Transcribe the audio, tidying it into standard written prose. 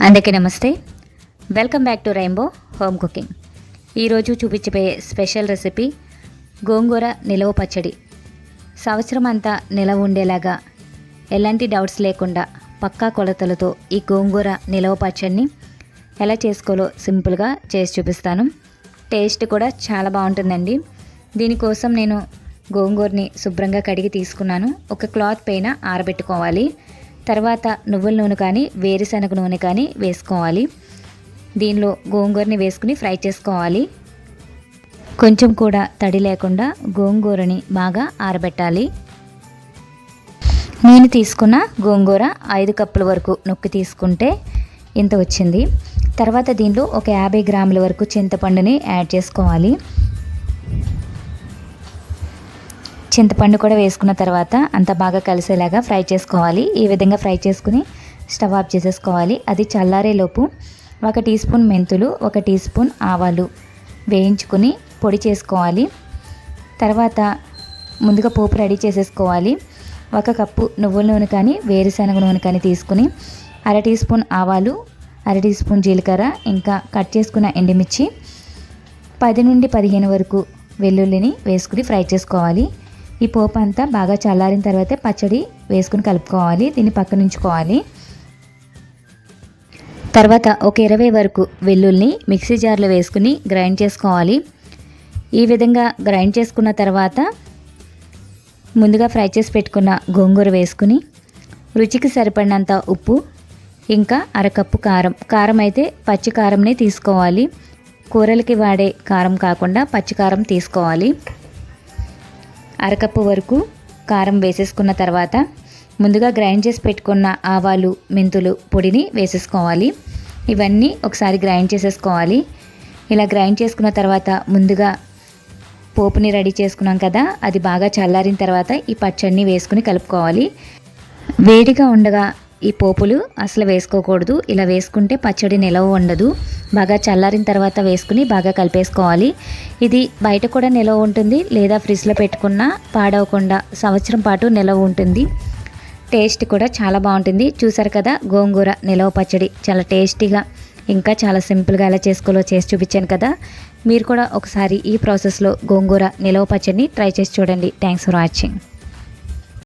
అందరికీ నమస్తే. Welcome back to rainbow home cooking. ఈరోజు చూపించబోయే స్పెషల్ రెసిపీ గోంగూర నిలవ పచ్చడి. సంవత్సరం అంతా నిలవ ఉండేలాగా ఎలాంటి డౌట్స్ లేకుండా పక్కా కొలతలతో ఈ గోంగూర నిలవ పచ్చడిని ఎలా చేసుకోవాలో సింపుల్గా చేసి చూపిస్తాను. టేస్ట్ కూడా చాలా బాగుంటుందండి. దీనికోసం నేను గోంగూరని శుభ్రంగా కడిగి తీసుకున్నాను. ఒక క్లాత్ పైన ఆరబెట్టుకోవాలి. తర్వాత నువ్వుల నూనె కానీ వేరుశనగ నూనె కానీ వేసుకోవాలి. దీనిలో గోంగూరని వేసుకుని ఫ్రై చేసుకోవాలి. కొంచెం కూడా తడి లేకుండా గోంగూరని బాగా ఆరబెట్టాలి. నేను తీసుకున్న గోంగూర 5 కప్పుల వరకు నొక్కి తీసుకుంటే ఇంత వచ్చింది. తర్వాత దీనిలో ఒక 50 గ్రాముల వరకు చింతపండుని యాడ్ చేసుకోవాలి. చింతపండు కూడా వేసుకున్న తర్వాత అంత బాగా కలిసేలాగా ఫ్రై చేసుకోవాలి. ఈ విధంగా ఫ్రై చేసుకుని స్టవ్ ఆఫ్ చేసేసుకోవాలి. అది చల్లారేలోపు 1 టీ స్పూన్ మెంతులు, 1 టీ స్పూన్ ఆవాలు వేయించుకుని పొడి చేసుకోవాలి. తర్వాత ముందుగా పోపు రెడీ చేసేసుకోవాలి. 1 కప్పు నువ్వుల నూనె కానీ వేరుశనగ నూనె కానీ తీసుకుని 1/2 టీ స్పూన్ ఆవాలు, 1/2 టీ స్పూన్ జీలకర్ర, ఇంకా కట్ చేసుకున్న ఎండుమిర్చి, 10 నుండి 15 వరకు వెల్లుల్లిని వేసుకుని ఫ్రై చేసుకోవాలి. ఈ పోపు అంతా బాగా చల్లారిన తర్వాత పచ్చడి వేసుకుని కలుపుకోవాలి. దీన్ని పక్కన ఉంచుకోవాలి. తర్వాత ఒక 20 వరకు వెల్లుల్లిని మిక్సీ జార్లో వేసుకుని గ్రైండ్ చేసుకోవాలి. ఈ విధంగా గ్రైండ్ చేసుకున్న తర్వాత ముందుగా ఫ్రై చేసి పెట్టుకున్న గోంగూర వేసుకుని రుచికి సరిపడినంత ఉప్పు, ఇంకా 1/2 కప్పు కారం అయితే పచ్చి కారంనే తీసుకోవాలి. కూరలకి వాడే కారం కాకుండా పచ్చి కారం తీసుకోవాలి. 1/2 కప్పు వరకు కారం వేసేసుకున్న తర్వాత ముందుగా గ్రైండ్ చేసి పెట్టుకున్న ఆవాలు, మెంతులు పొడిని వేసేసుకోవాలి. ఇవన్నీ ఒకసారి గ్రైండ్ చేసేసుకోవాలి. ఇలా గ్రైండ్ చేసుకున్న తర్వాత ముందుగా పోపుని రెడీ చేసుకున్నాం కదా, అది బాగా చల్లారిన తర్వాత ఈ పచ్చడిని వేసుకుని కలుపుకోవాలి. వేడిగా ఉండగా ఈ పోపులు అసలు వేసుకోకూడదు. ఇలా వేసుకుంటే పచ్చడి నిలవ ఉండదు. బాగా చల్లారిన తర్వాత వేసుకుని బాగా కలిపేసుకోవాలి. ఇది బయట కూడా నిలవ ఉంటుంది, లేదా ఫ్రిడ్జ్లో పెట్టుకున్నా పాడవకుండా సంవత్సరం పాటు నిలవ ఉంటుంది. టేస్ట్ కూడా చాలా బాగుంటుంది. చూసారు కదా, గోంగూర నిలవ పచ్చడి చాలా టేస్టీగా ఇంకా చాలా సింపుల్గా ఎలా చేసుకోవాలో చేసి చూపించాను కదా. మీరు కూడా ఒకసారి ఈ ప్రాసెస్లో గోంగూర నిలవ పచ్చడిని ట్రై చేసి చూడండి. Thanks for watching.